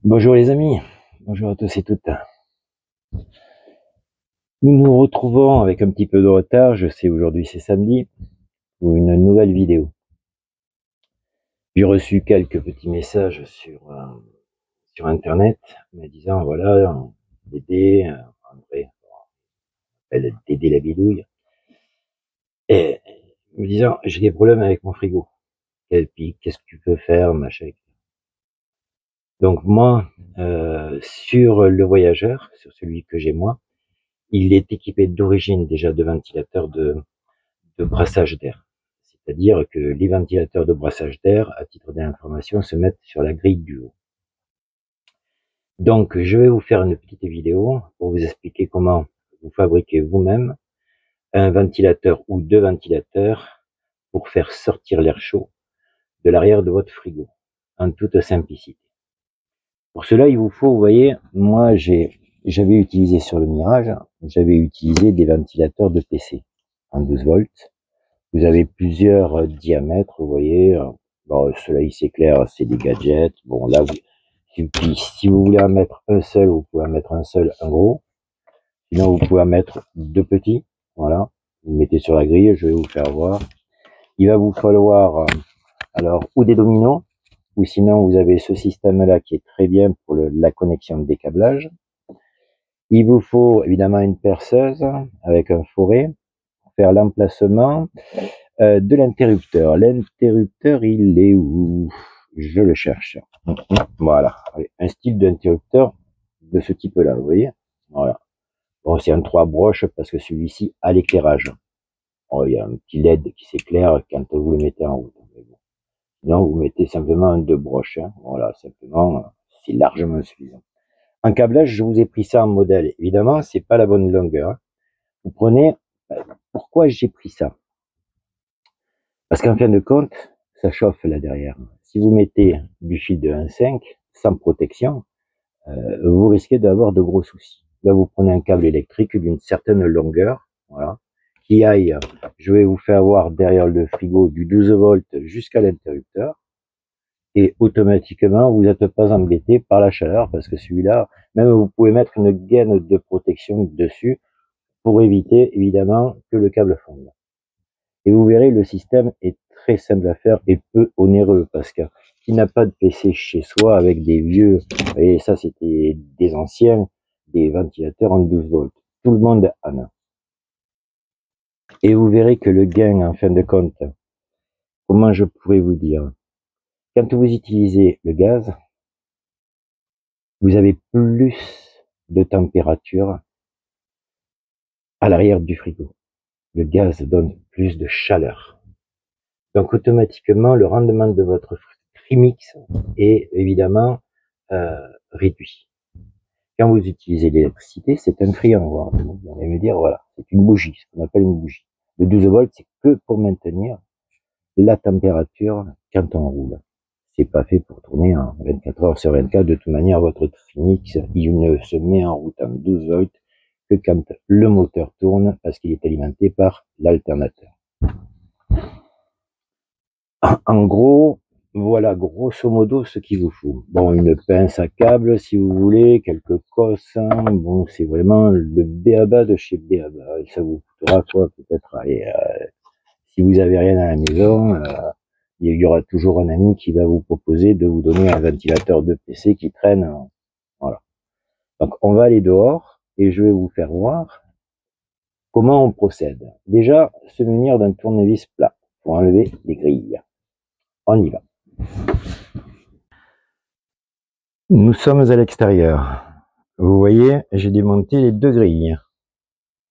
Bonjour les amis, bonjour à tous et toutes. Nous nous retrouvons avec un petit peu de retard, je sais aujourd'hui c'est samedi, pour une nouvelle vidéo. J'ai reçu quelques petits messages sur internet me disant voilà, Dédé, André, elle Dédé la bidouille, et me disant j'ai des problèmes avec mon frigo, et puis qu'est-ce que tu peux faire machin. Donc moi, sur le Voyageur, sur celui que j'ai moi, il est équipé d'origine déjà de ventilateurs de brassage d'air. C'est-à-dire que les ventilateurs de brassage d'air, à titre d'information, se mettent sur la grille du haut. Donc, je vais vous faire une petite vidéo pour vous expliquer comment vous fabriquez vous-même un ventilateur ou deux ventilateurs pour faire sortir l'air chaud de l'arrière de votre frigo, en toute simplicité. Pour cela, il vous faut, vous voyez, moi j'avais utilisé sur le Mirage, j'avais utilisé des ventilateurs de PC en 12 volts. Vous avez plusieurs diamètres, vous voyez. Bon, cela ici c'est clair, c'est des gadgets. Bon, là, si vous voulez en mettre un seul, vous pouvez en mettre un seul, un gros. Sinon, vous pouvez en mettre deux petits. Voilà. Vous mettez sur la grille, je vais vous faire voir. Il va vous falloir, alors, ou des dominos, ou sinon, vous avez ce système-là qui est très bien pour la connexion de décablage. Il vous faut évidemment une perceuse avec un foret pour faire l'emplacement de l'interrupteur. L'interrupteur, il est où? Je le cherche. Voilà. Un style d'interrupteur de ce type-là, vous voyez? Voilà. Bon, c'est un 3 broches parce que celui-ci a l'éclairage. Bon, il y a un petit LED qui s'éclaire quand vous le mettez en route. Sinon, vous mettez simplement un 2 broches. Hein. Voilà, simplement, c'est largement suffisant. En câblage, je vous ai pris ça en modèle. Évidemment, c'est pas la bonne longueur. Vous prenez, pourquoi j'ai pris ça? Parce qu'en fin de compte, ça chauffe là derrière. Si vous mettez du fil de 1,5 sans protection, vous risquez d'avoir de gros soucis. Là, vous prenez un câble électrique d'une certaine longueur, voilà, qui aille, je vais vous faire voir derrière le frigo du 12 volts jusqu'à l'interrupteur, et automatiquement, vous n'êtes pas embêté par la chaleur, parce que celui-là, même vous pouvez mettre une gaine de protection dessus pour éviter, évidemment, que le câble fonde. Et vous verrez, le système est très simple à faire et peu onéreux parce que qui n'a pas de PC chez soi avec des vieux, et ça c'était des anciens, des ventilateurs en 12 volts. Tout le monde en a. Et vous verrez que le gain, en fin de compte, comment je pourrais vous dire, quand vous utilisez le gaz, vous avez plus de température à l'arrière du frigo. Le gaz donne plus de chaleur. Donc automatiquement, le rendement de votre trimix est évidemment réduit. Quand vous utilisez l'électricité, c'est un friand. Vous allez me dire, voilà, c'est une bougie, ce qu'on appelle une bougie. Le 12 volts, c'est que pour maintenir la température quand on roule. C'est pas fait pour tourner en 24 heures sur 24. De toute manière, votre trimix, il ne se met en route en 12 volts que quand le moteur tourne parce qu'il est alimenté par l'alternateur. En gros, voilà grosso modo ce qu'il vous faut. Bon, une pince à câble si vous voulez, quelques cosses. Hein. Bon, c'est vraiment le b.a.-ba de chez b.a.-ba. Ça vous coûtera quoi peut-être. Si vous avez rien à la maison, il y aura toujours un ami qui va vous proposer de vous donner un ventilateur de PC qui traîne. Voilà. Donc on va aller dehors et je vais vous faire voir comment on procède. Déjà, se munir d'un tournevis plat pour enlever les grilles. On y va. Nous sommes à l'extérieur. Vous voyez, j'ai démonté les deux grilles.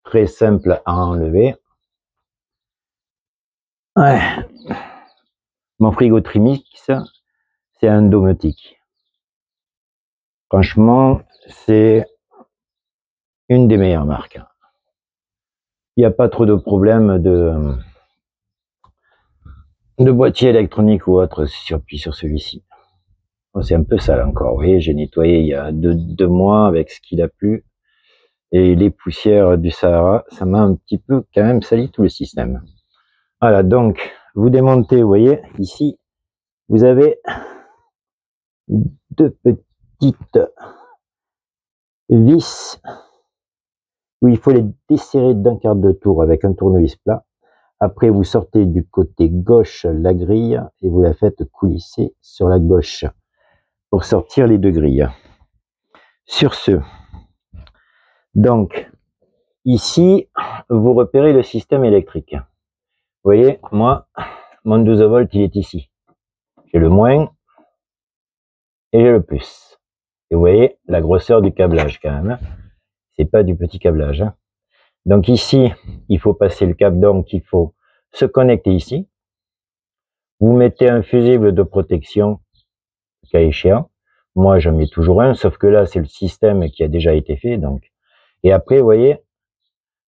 Très simple à enlever. Ouais. Mon frigo Trimix, c'est un domotique. Franchement, c'est une des meilleures marques. Il n'y a pas trop de problèmes de boîtier électronique ou autre puis sur celui-ci. C'est un peu sale encore. Vous voyez, j'ai nettoyé il y a deux mois avec ce qu'il a plu. Et les poussières du Sahara, ça m'a un petit peu quand même sali tout le système. Voilà, donc, vous démontez, vous voyez, ici, vous avez deux petits petites vis où il faut les desserrer d'un quart de tour avec un tournevis plat. Après, vous sortez du côté gauche la grille et vous la faites coulisser sur la gauche pour sortir les deux grilles. Sur ce, donc, ici, vous repérez le système électrique. Vous voyez, moi, mon 12 volts, il est ici. J'ai le moins et j'ai le plus. Et vous voyez la grosseur du câblage quand même. C'est pas du petit câblage. Donc ici, il faut passer le câble, donc il faut se connecter ici. Vous mettez un fusible de protection, cas échéant. Moi, j'en mets toujours un, sauf que là, c'est le système qui a déjà été fait. Donc, et après, vous voyez,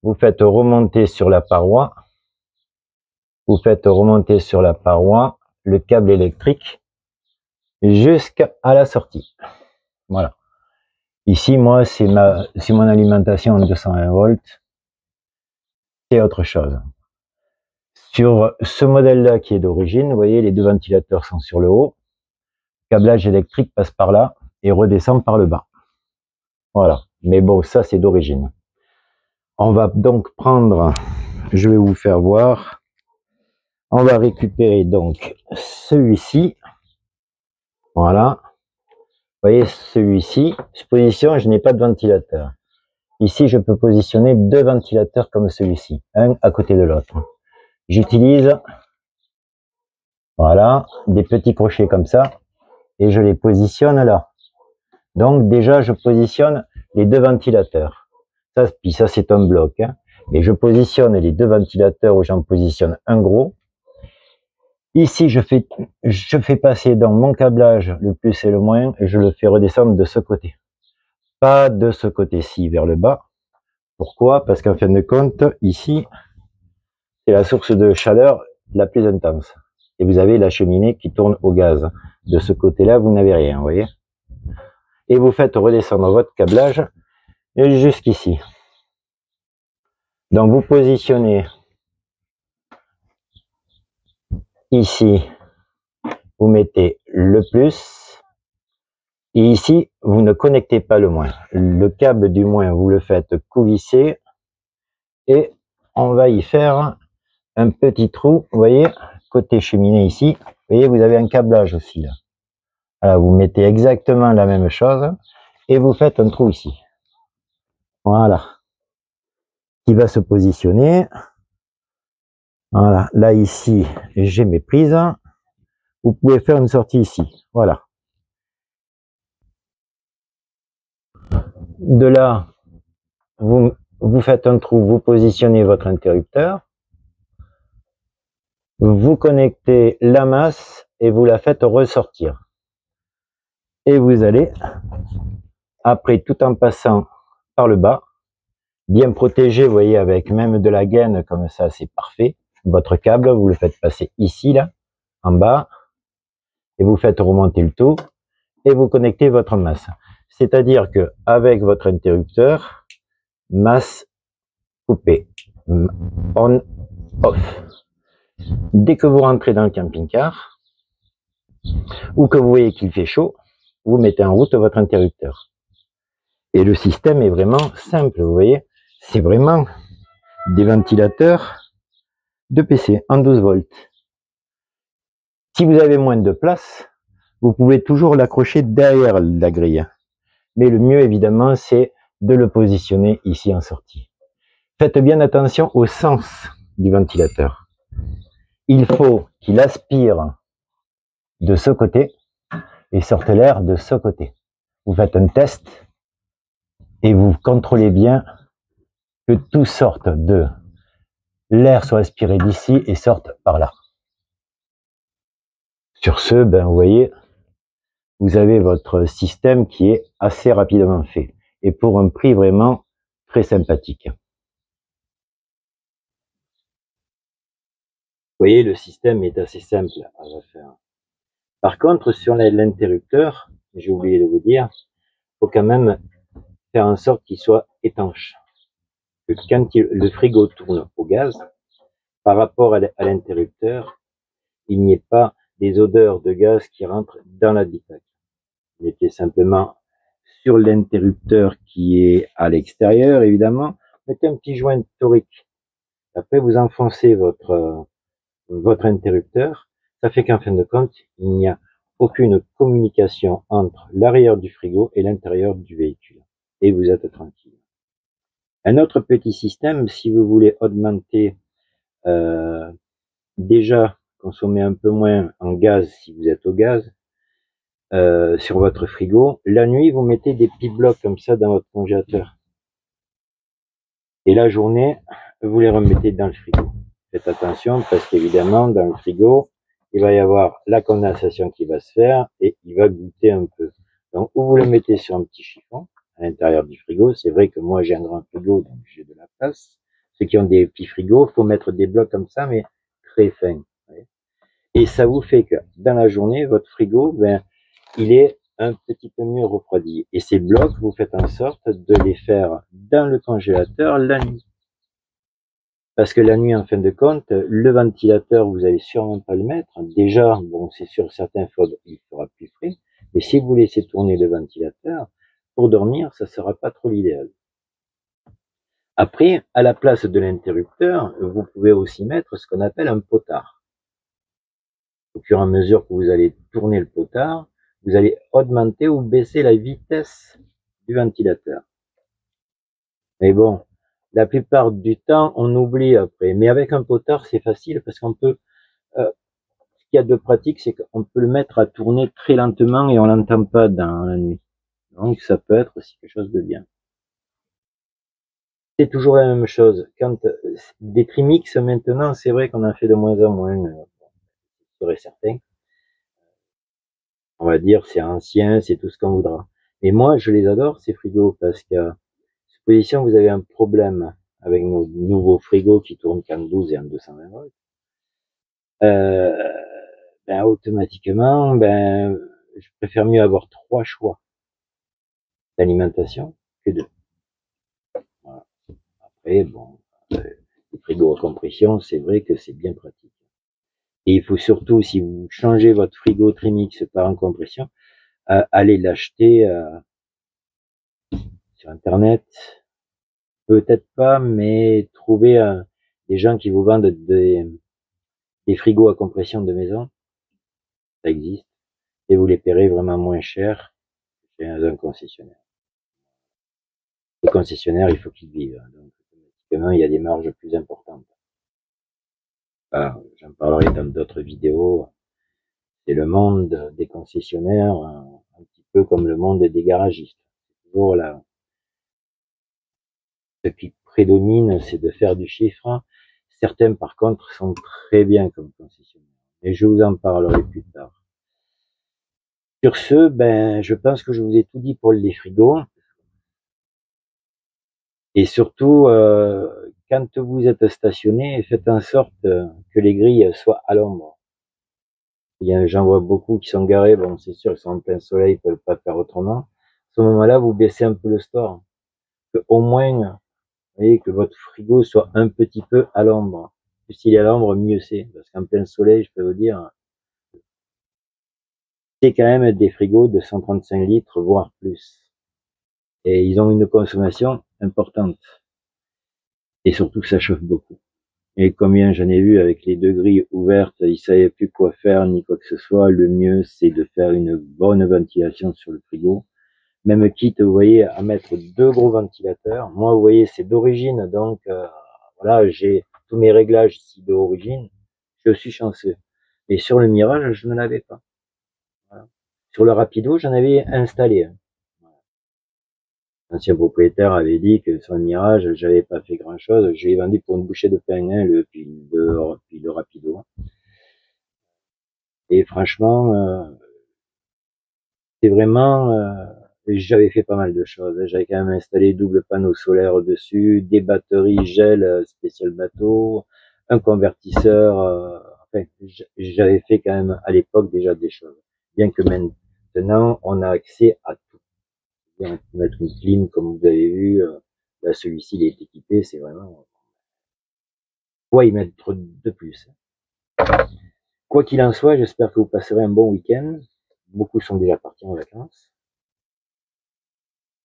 vous faites remonter sur la paroi. Vous faites remonter sur la paroi le câble électrique jusqu'à la sortie. Voilà. Ici, moi, c'est mon alimentation en 220 volts. C'est autre chose. Sur ce modèle-là qui est d'origine, vous voyez, les deux ventilateurs sont sur le haut. Le câblage électrique passe par là et redescend par le bas. Voilà. Mais bon, ça, c'est d'origine. On va donc prendre, je vais vous faire voir. On va récupérer donc celui-ci. Voilà. Vous voyez, celui-ci, je positionne, je n'ai pas de ventilateur. Ici, je peux positionner deux ventilateurs comme celui-ci, un à côté de l'autre. J'utilise, voilà, des petits crochets comme ça, et je les positionne là. Donc déjà, je positionne les deux ventilateurs. Ça, puis ça, c'est un bloc. Hein. Et je positionne les deux ventilateurs où j'en positionne un gros. Ici, je fais passer dans mon câblage le plus et le moins, et je le fais redescendre de ce côté. Pas de ce côté-ci vers le bas. Pourquoi? Parce qu'en fin de compte, ici, c'est la source de chaleur la plus intense. Et vous avez la cheminée qui tourne au gaz. De ce côté-là, vous n'avez rien, vous voyez? Et vous faites redescendre votre câblage jusqu'ici. Donc vous positionnez ici, vous mettez le plus, et ici, vous ne connectez pas le moins. Le câble du moins, vous le faites coulisser, et on va y faire un petit trou, vous voyez, côté cheminée ici, vous voyez, vous avez un câblage aussi là. Alors, vous mettez exactement la même chose, et vous faites un trou ici. Voilà. Qui va se positionner. Voilà, là ici, j'ai mes prises. Vous pouvez faire une sortie ici. Voilà. De là, vous faites un trou, vous positionnez votre interrupteur. Vous connectez la masse et vous la faites ressortir. Et vous allez, après tout en passant par le bas, bien protégé, vous voyez, avec même de la gaine, comme ça, c'est parfait. Votre câble, vous le faites passer ici, là, en bas, et vous faites remonter le tout, et vous connectez votre masse. C'est-à-dire que avec votre interrupteur, masse coupée, on, off. Dès que vous rentrez dans le camping-car, ou que vous voyez qu'il fait chaud, vous mettez en route votre interrupteur. Et le système est vraiment simple, vous voyez, c'est vraiment des ventilateurs de PC en 12 volts. Si vous avez moins de place, vous pouvez toujours l'accrocher derrière la grille. Mais le mieux, évidemment, c'est de le positionner ici en sortie. Faites bien attention au sens du ventilateur. Il faut qu'il aspire de ce côté et sorte l'air de ce côté. Vous faites un test et vous contrôlez bien que tout sorte de l'air soit aspiré d'ici et sorte par là. Sur ce, ben, vous voyez, vous avez votre système qui est assez rapidement fait et pour un prix vraiment très sympathique. Vous voyez, le système est assez simple à refaire. Par contre, sur l'interrupteur, j'ai oublié de vous dire, il faut quand même faire en sorte qu'il soit étanche. Que quand le frigo tourne au gaz, par rapport à l'interrupteur, il n'y ait pas des odeurs de gaz qui rentrent dans l'habitacle. Mettez simplement sur l'interrupteur qui est à l'extérieur, évidemment, mettez un petit joint torique. Après, vous enfoncez votre interrupteur. Ça fait qu'en fin de compte, il n'y a aucune communication entre l'arrière du frigo et l'intérieur du véhicule. Et vous êtes tranquille. Un autre petit système, si vous voulez augmenter, déjà consommer un peu moins en gaz si vous êtes au gaz, sur votre frigo, la nuit, vous mettez des petits blocs comme ça dans votre congélateur. Et la journée, vous les remettez dans le frigo. Faites attention parce qu'évidemment, dans le frigo, il va y avoir la condensation qui va se faire et il va goûter un peu. Donc, ou vous le mettez sur un petit chiffon à l'intérieur du frigo. C'est vrai que moi, j'ai un grand frigo, donc j'ai de la place. Ceux qui ont des petits frigos, il faut mettre des blocs comme ça, mais très fins. Et ça vous fait que dans la journée, votre frigo, ben, il est un petit peu mieux refroidi. Et ces blocs, vous faites en sorte de les faire dans le congélateur la nuit. Parce que la nuit, en fin de compte, le ventilateur, vous allez sûrement pas le mettre. Déjà, bon, c'est sûr, certains fois, il fera plus frais. Mais si vous laissez tourner le ventilateur, pour dormir, ça sera pas trop l'idéal. Après, à la place de l'interrupteur, vous pouvez aussi mettre ce qu'on appelle un potard. Au fur et à mesure que vous allez tourner le potard, vous allez augmenter ou baisser la vitesse du ventilateur. Mais bon, la plupart du temps, on oublie après. Mais avec un potard, c'est facile parce qu'on peut, ce qu'il y a de pratique, c'est qu'on peut le mettre à tourner très lentement et on l'entend pas dans la nuit. Donc, ça peut être aussi quelque chose de bien. C'est toujours la même chose. Quand des trimix maintenant, c'est vrai qu'on en fait de moins en moins, sûr et certain. On va dire, c'est ancien, c'est tout ce qu'on voudra. Mais moi, je les adore, ces frigos, parce que, supposition, vous avez un problème avec nos nouveaux frigos qui tournent qu'en 12 et en 220 volts, euh, ben, automatiquement, ben, je préfère mieux avoir 3 choix d'alimentation que 2. Voilà. Après, bon, les frigos à compression, c'est vrai que c'est bien pratique. Et il faut surtout, si vous changez votre frigo Trimix par en compression, allez l'acheter sur Internet. Peut-être pas, mais trouver des gens qui vous vendent des frigos à compression de maison, ça existe, et vous les paierez vraiment moins cher chez un concessionnaire. Le concessionnaire, il faut qu'il vive, donc automatiquement, il y a des marges plus importantes. J'en parlerai dans d'autres vidéos. C'est le monde des concessionnaires, un petit peu comme le monde des garagistes. Toujours là, ce qui prédomine, c'est de faire du chiffre. Certains, par contre, sont très bien comme concessionnaires. Et je vous en parlerai plus tard. Sur ce, ben, je pense que je vous ai tout dit pour les frigos. Et surtout, quand vous êtes stationné, faites en sorte que les grilles soient à l'ombre. J'en vois beaucoup qui sont garés, bon, c'est sûr, ils sont en plein soleil, ils peuvent pas faire autrement. À ce moment-là, vous baissez un peu le store. Que au moins, vous voyez, que votre frigo soit un petit peu à l'ombre. Plus s'il est à l'ombre, mieux c'est. Parce qu'en plein soleil, je peux vous dire, c'est quand même des frigos de 135 litres, voire plus. Et ils ont une consommation importante. Et surtout, ça chauffe beaucoup. Et combien j'en ai vu avec les 2 grilles ouvertes, ils savaient plus quoi faire ni quoi que ce soit. Le mieux, c'est de faire une bonne ventilation sur le frigo. Même quitte, vous voyez, à mettre 2 gros ventilateurs. Moi, vous voyez, c'est d'origine, donc voilà, j'ai tous mes réglages ici d'origine. Je suis chanceux. Mais sur le Mirage, je ne l'avais pas. Voilà. Sur le Rapido, j'en avais installé un. L'ancien propriétaire avait dit que sur le Mirage, j'avais pas fait grand chose. Je l'ai vendu pour une bouchée de pain, hein, le Rapido. Et franchement, c'est vraiment, j'avais fait pas mal de choses. J'avais quand même installé double panneau solaire au-dessus, des batteries gel spécial bateau, un convertisseur. Enfin, j'avais fait quand même à l'époque déjà des choses. Bien que maintenant, on a accès à tout. On peut mettre une clim comme vous avez vu. Là, celui-ci, il est équipé. C'est vraiment. Quoi y mettre de plus? Quoi qu'il en soit, j'espère que vous passerez un bon week-end. Beaucoup sont déjà partis en vacances.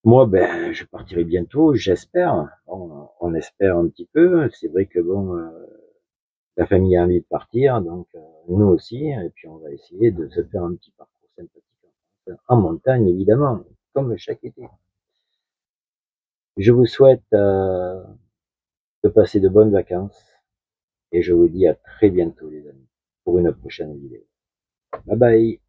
Moi, ben, je partirai bientôt, j'espère. On espère un petit peu. C'est vrai que bon, la famille a envie de partir, donc nous aussi. Et puis on va essayer de se faire un petit parcours sympathique en montagne, évidemment, comme chaque été. Je vous souhaite de passer de bonnes vacances et je vous dis à très bientôt, les amis, pour une prochaine vidéo. Bye bye.